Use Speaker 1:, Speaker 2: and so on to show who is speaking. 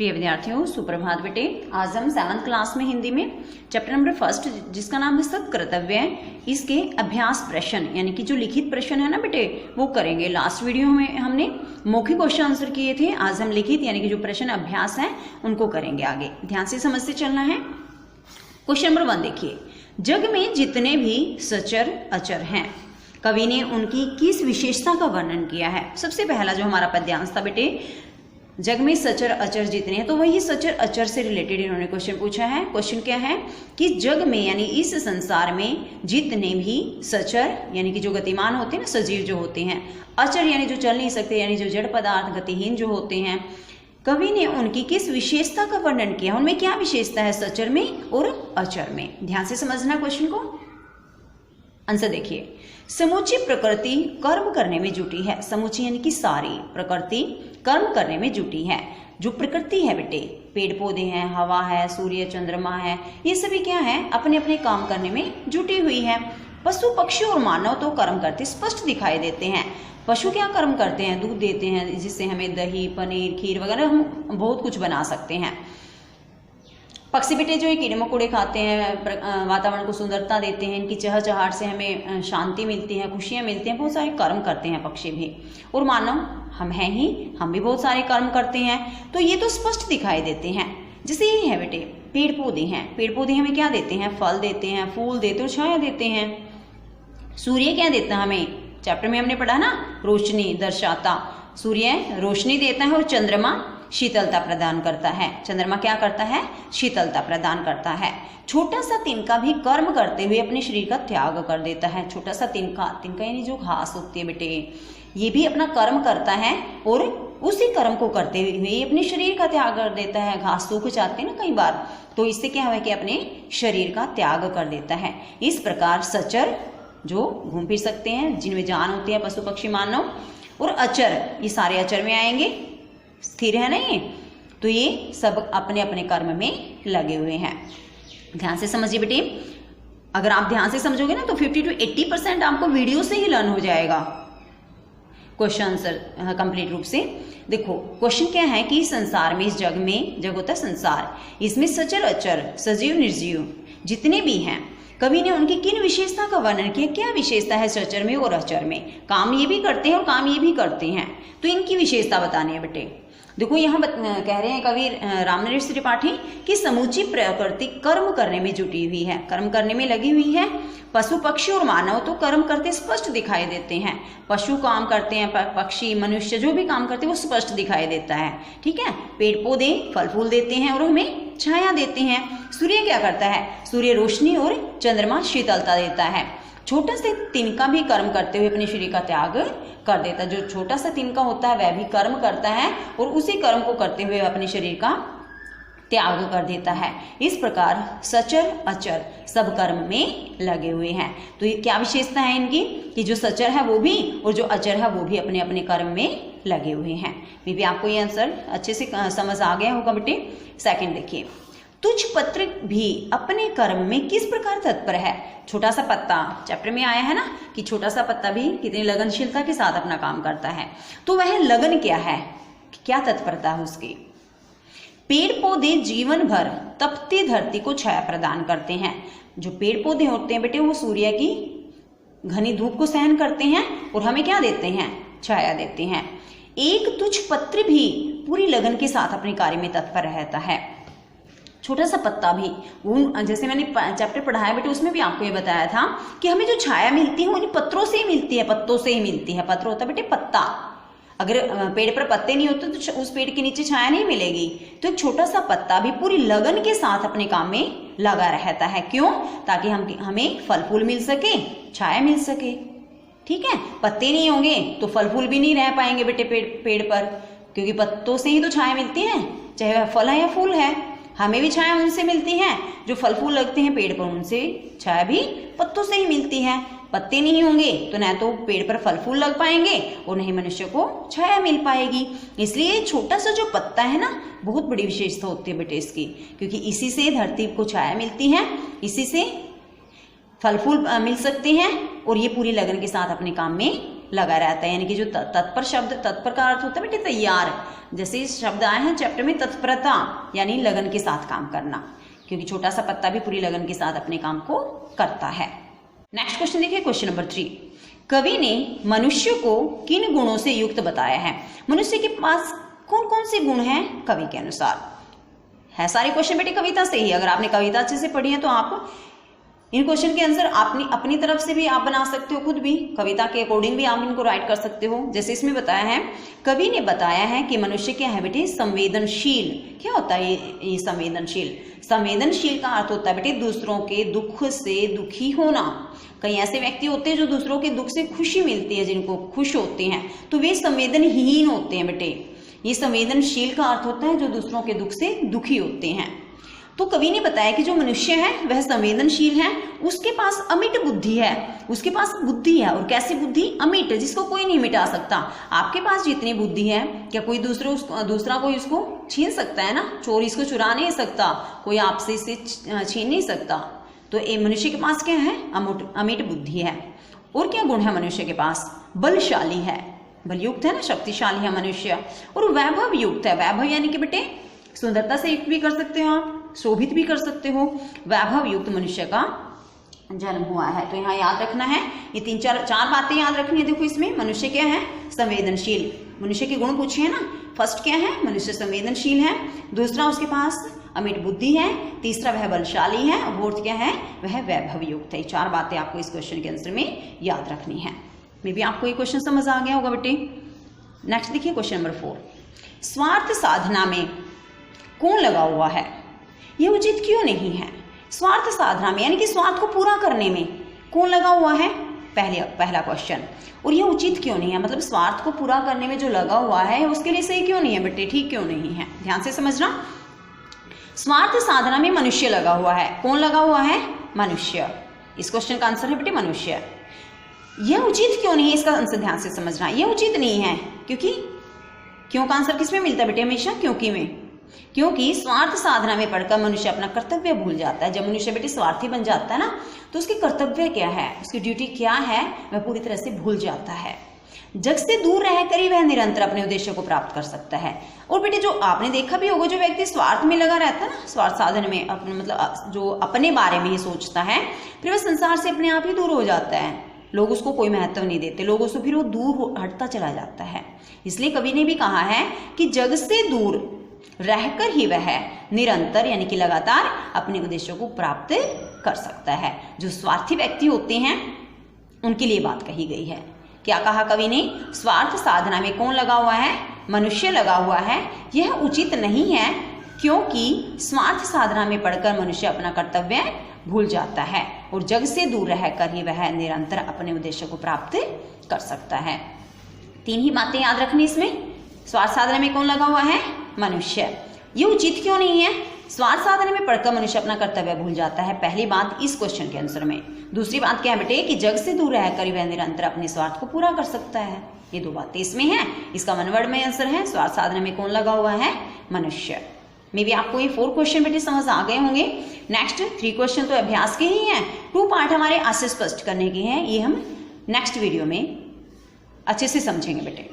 Speaker 1: प्रिय विद्यार्थियों, सुप्रभात बेटे। आज हम 7th क्लास में हिंदी में चैप्टर नंबर 1 जिसका नाम है सत्कर्तव्य, इसके अभ्यास प्रश्न यानी कि जो लिखित प्रश्न है ना बेटे वो करेंगे। लास्ट वीडियो में हमने मौखिक क्वेश्चन आंसर किए थे, आज हम लिखित यानी कि जो प्रश्न अभ्यास है उनको करेंगे। आगे ध्यान से समझते चलना है। क्वेश्चन नंबर 1 देखिए, जग में जितने भी सचर अचर हैं कवि ने उनकी किस विशेषता का वर्णन किया है। सबसे पहला जो हमारा पद्यांश था बेटे, जग में सचर अचर जितने हैं, तो वही सचर अचर से रिलेटेड इन्होंने क्वेश्चन पूछा है। क्वेश्चन क्या है कि जग में यानी इस संसार में जितने भी सचर यानी कि जो गतिमान होते हैं ना, सजीव जो होते हैं, अचर यानी जो चल नहीं सकते यानी जो जड़ पदार्थ गतिहीन जो होते हैं, कवि ने उनकी किस विशेषता का वर्णन किया। उनमें क्या विशेषता है सचर में और अचर में। ध्यान से समझना क्वेश्चन को। आंसर देखिए, समूची प्रकृति कर्म करने में जुटी है। समूची यानी कि सारी प्रकृति कर्म करने में जुटी है। जो प्रकृति है बेटे, पेड़ पौधे हैं, हवा है, सूर्य चंद्रमा है, ये सभी क्या है, अपने अपने काम करने में जुटी हुई है। पशु पक्षी और मानव तो कर्म करते स्पष्ट दिखाई देते हैं। पशु क्या कर्म करते हैं, दूध देते हैं जिससे हमें दही पनीर खीर वगैरह हम बहुत कुछ बना सकते हैं। पक्षी बेटे जो ये कीड़े मकोड़े खाते हैं, वातावरण को सुंदरता देते हैं, इनकी चहचहाहट से हमें शांति मिलती है, खुशियां मिलती हैं, बहुत सारे कर्म करते हैं पक्षी भी। और मानव हम हैं ही, हम भी बहुत सारे कर्म करते हैं। तो ये तो स्पष्ट दिखाई देते हैं। जैसे ये है बेटे, पेड़ पौधे हैं, पेड़ पौधे हमें क्या देते हैं, फल देते हैं, फूल देते और छाया देते हैं। सूर्य क्या देता है हमें, चैप्टर में हमने पढ़ा ना, रोशनी दर्शाता। सूर्य रोशनी देता है और चंद्रमा शीतलता प्रदान करता है। चंद्रमा क्या करता है, शीतलता प्रदान करता है। छोटा सा तिनका भी कर्म करते हुए अपने शरीर का त्याग कर देता है। छोटा सा तिनका, तिनका यानी जो घास होती है बेटे, ये भी अपना कर्म करता है और उसी कर्म को करते हुए ये अपने शरीर का त्याग कर देता है। घास सूख जाते हैं ना कई बार, तो इससे क्या है कि अपने शरीर का त्याग कर देता है। इस प्रकार सचर जो घूम फिर सकते हैं, जिनमें जान होती है, पशु पक्षी मानव, और अचर, ये सारे अचर में आएंगे, स्थिर है ना ये, तो ये सब अपने अपने कर्म में लगे हुए हैं। ध्यान से समझिए बेटे। अगर आप ध्यान से समझोगे ना तो 50 to 80% आपको वीडियो से ही लर्न हो जाएगा क्वेश्चन आंसर कंप्लीट रूप से। देखो क्वेश्चन क्या है कि संसार में, इस जग में, जग होता है संसार, इसमें सचर अचर सजीव निर्जीव जितने भी हैं, कवि ने उनकी किन विशेषता का वर्णन किया। क्या विशेषता है सचर में और अचर में। काम ये भी करते हैं और काम ये भी करते हैं, तो इनकी विशेषता बतानी है बेटे। देखो यहाँ कह रहे हैं कवि रामनरेश त्रिपाठी कि समूची प्रकृति कर्म करने में जुटी हुई है, कर्म करने में लगी हुई है। पशु पक्षी और मानव तो कर्म करते स्पष्ट दिखाई देते हैं। पशु काम करते हैं, पक्षी मनुष्य जो भी काम करते हैं वो स्पष्ट दिखाई देता है। ठीक है, पेड़ पौधे फल फूल देते हैं और हमें छाया देते हैं। सूर्य क्या करता है, सूर्य रोशनी और चंद्रमा शीतलता देता है। छोटा सा तिनका भी कर्म करते हुए अपने शरीर का त्याग कर देता है। जो छोटा सा तिनका होता है वह भी कर्म करता है और उसी कर्म को करते हुए अपने शरीर का त्याग कर देता है। इस प्रकार सचर अचर सब कर्म में लगे हुए हैं। तो ये क्या विशेषता है इनकी कि जो सचर है वो भी और जो अचर है वो भी अपने अपने कर्म में लगे हुए हैं। मे भी आपको ये आंसर अच्छे से समझ आ गया होगा बेटे। सेकंड देखिए, तुच्छ पत्र भी अपने कर्म में किस प्रकार तत्पर है। छोटा सा पत्ता चैप्टर में आया है ना कि छोटा सा पत्ता भी कितनी लगनशीलता के साथ अपना काम करता है। तो वह लगन क्या है, क्या तत्परता है उसकी। पेड़ पौधे जीवन भर तपती धरती को छाया प्रदान करते हैं। जो पेड़ पौधे होते हैं बेटे वो सूर्य की घनी धूप को सहन करते हैं और हमें क्या देते हैं, छाया देते हैं। एक तुच्छ पत्र भी पूरी लगन के साथ अपने कार्य में तत्पर रहता है। छोटा सा पत्ता भी, वो जैसे मैंने चैप्टर पढ़ाया बेटे उसमें भी आपको ये बताया था कि हमें जो छाया मिलती है वो इन पत्रों से ही मिलती है, पत्तों से ही मिलती है। पत्र होता है बेटे पत्ता, अगर पेड़ पर पत्ते नहीं होते तो उस पेड़ के नीचे छाया नहीं मिलेगी। तो एक छोटा सा पत्ता भी पूरी लगन के साथ अपने काम में लगा रहता है। क्यों, ताकि हमें फल फूल मिल सके, छाया मिल सके। ठीक है, पत्ते नहीं होंगे तो फल फूल भी नहीं रह पाएंगे बेटे पेड़ पर, क्योंकि पत्तों से ही तो छाया मिलती है, चाहे वह फल है या फूल है। हमें भी छाया उनसे मिलती है, जो फल फूल लगते हैं पेड़ पर उनसे छाया भी पत्तों से ही मिलती है। पत्ते नहीं होंगे तो न तो पेड़ पर फल फूल लग पाएंगे और नहीं मनुष्य को छाया मिल पाएगी। इसलिए छोटा सा जो पत्ता है ना, बहुत बड़ी विशेषता होती है बेटे इसकी, क्योंकि इसी से धरती को छाया मिलती है, इसी से फल फूल मिल सकते हैं और ये पूरी लगन के साथ अपने काम में लगा रहता है, यानी कि जो तत्पर शब्द, तत्पर का अर्थ होता है बेटे तैयार, जैसे इस शब्द आए हैं चैप्टर में तत्परता यानी लगन के साथ काम करना, क्योंकि छोटा सा पत्ता भी पूरी लगन के साथ अपने काम को करता है। नेक्स्ट क्वेश्चन देखिए, क्वेश्चन नंबर 3। कवि ने मनुष्य को किन गुणों से युक्त बताया है? मनुष्य के पास कौन कौन से गुण हैं कवि के अनुसार? है सारे क्वेश्चन बेटे कविता से ही, अगर आपने कविता अच्छे से पढ़ी है तो आप इन क्वेश्चन के आंसर अपनी तरफ से भी आप बना सकते हो, खुद भी कविता के अकॉर्डिंग भी आप इनको राइट कर सकते हो। जैसे इसमें बताया है, कवि ने बताया है कि मनुष्य क्या है बेटे, संवेदनशील। क्या होता है ये संवेदनशील? संवेदनशील का अर्थ होता है बेटे दूसरों के दुख से दुखी होना। कई ऐसे व्यक्ति होते हैं जो दूसरों के दुख से खुशी मिलती है, जिनको खुश होते हैं, तो वे संवेदनहीन होते हैं बेटे। ये संवेदनशील का अर्थ होता है जो दूसरों के दुख से दुखी होते हैं। तो कवि ने बताया कि जो मनुष्य है वह संवेदनशील है, उसके पास अमिट बुद्धि है, उसके पास बुद्धि है। और कैसी बुद्धि? अमिट, जिसको कोई नहीं मिटा सकता। आपके पास जितनी बुद्धि है, क्या कोई दूसरा कोई उसको छीन सकता है ना? चोर इसको चुरा नहीं सकता, कोई आपसे इसे छीन नहीं सकता। तो ये मनुष्य के पास क्या है? अमिट बुद्धि है। और क्या गुण है मनुष्य के पास? बलशाली है, बलयुक्त है ना, शक्तिशाली है मनुष्य। और वैभव युक्त है। वैभव यानी कि बेटे सुंदरता से युक्त भी कर सकते हो आप, शोभित भी कर सकते हो। वैभव युक्त मनुष्य का जन्म हुआ है। तो यहाँ याद रखना है, ये चार बातें याद रखनी है। देखो इसमें मनुष्य क्या है? संवेदनशील। मनुष्य के गुण पूछे है ना, फर्स्ट क्या है? मनुष्य संवेदनशील है। दूसरा उसके पास अमिट बुद्धि है। तीसरा वह बलशाली है। और फोर्थ क्या है? वह वैभव युक्त है। चार बातें आपको इस क्वेश्चन के आंसर में याद रखनी है। मे बी आपको ये क्वेश्चन समझ आ गया होगा बेटे। नेक्स्ट देखिए, क्वेश्चन नंबर 4। स्वार्थ साधना में कौन लगा हुआ है? यह उचित क्यों नहीं है? स्वार्थ साधना में यानी कि स्वार्थ को पूरा करने में कौन लगा हुआ है? पहला क्वेश्चन। और यह उचित क्यों नहीं है, मतलब स्वार्थ को पूरा करने में जो लगा हुआ है उसके लिए सही क्यों नहीं है बेटे, ठीक क्यों नहीं है? ध्यान से समझना। स्वार्थ साधना में मनुष्य लगा हुआ है। कौन लगा हुआ है? मनुष्य। इस क्वेश्चन का आंसर है बेटे मनुष्य। यह उचित क्यों नहीं है, इसका आंसर ध्यान से समझना। यह उचित नहीं है क्योंकि, क्यों का आंसर किसमें मिलता है बेटे? हमेशा क्योंकि में। क्योंकि स्वार्थ साधना में पढ़कर मनुष्य अपना कर्तव्य भूल जाता है। जब मनुष्य बेटे स्वार्थी बन जाता है ना, तो उसके कर्तव्य क्या है, उसकी ड्यूटी क्या है, वह पूरी तरह से भूल जाता है। जग से दूर रहकर ही वह निरंतर अपने उद्देश्य को प्राप्त कर सकता है। और बेटे जो आपने देखा भी होगा, जो व्यक्ति स्वार्थ में लगा रहता है ना, स्वार्थ साधन में, अपने मतलब जो अपने बारे में ही सोचता है, फिर वह संसार से अपने आप ही दूर हो जाता है। लोग उसको कोई महत्व नहीं देते, लोगों से फिर वो दूर हटता चला जाता है। इसलिए कवि ने भी कहा है कि जग से दूर रहकर ही वह निरंतर यानी कि लगातार अपने उद्देश्यों को प्राप्त कर सकता है। जो स्वार्थी व्यक्ति होते हैं उनके लिए बात कही गई है। क्या कहा कवि ने? स्वार्थ साधना में कौन लगा हुआ है? मनुष्य लगा हुआ है। यह उचित नहीं है क्योंकि स्वार्थ साधना में पढ़कर मनुष्य अपना कर्तव्य भूल जाता है और जग से दूर रहकर ही वह निरंतर अपने उद्देश्य को प्राप्त कर सकता है। 3 ही बातें याद रखनी इसमें। स्वार्थ साधना में कौन लगा हुआ है? मनुष्य। ये उचित क्यों नहीं है? स्वार्थ साधना में पढ़कर मनुष्य अपना कर्तव्य भूल जाता है, पहली बात इस क्वेश्चन के आंसर में। दूसरी बात क्या है बेटे? कि जग से दूर रहकर वह निरंतर अपने स्वार्थ को पूरा कर सकता है। ये 2 बातें इसमें हैं। इसका 1 वर्ड में आंसर है, स्वार्थ साधना में कौन लगा हुआ है? मनुष्य। मे बी आपको ये 4 क्वेश्चन बेटे समझ आ गए होंगे। नेक्स्ट 3 क्वेश्चन तो अभ्यास के ही हैं, 2 पार्ट हमारे आज से स्पष्ट करने के हैं। ये हम नेक्स्ट वीडियो में अच्छे से समझेंगे बेटे।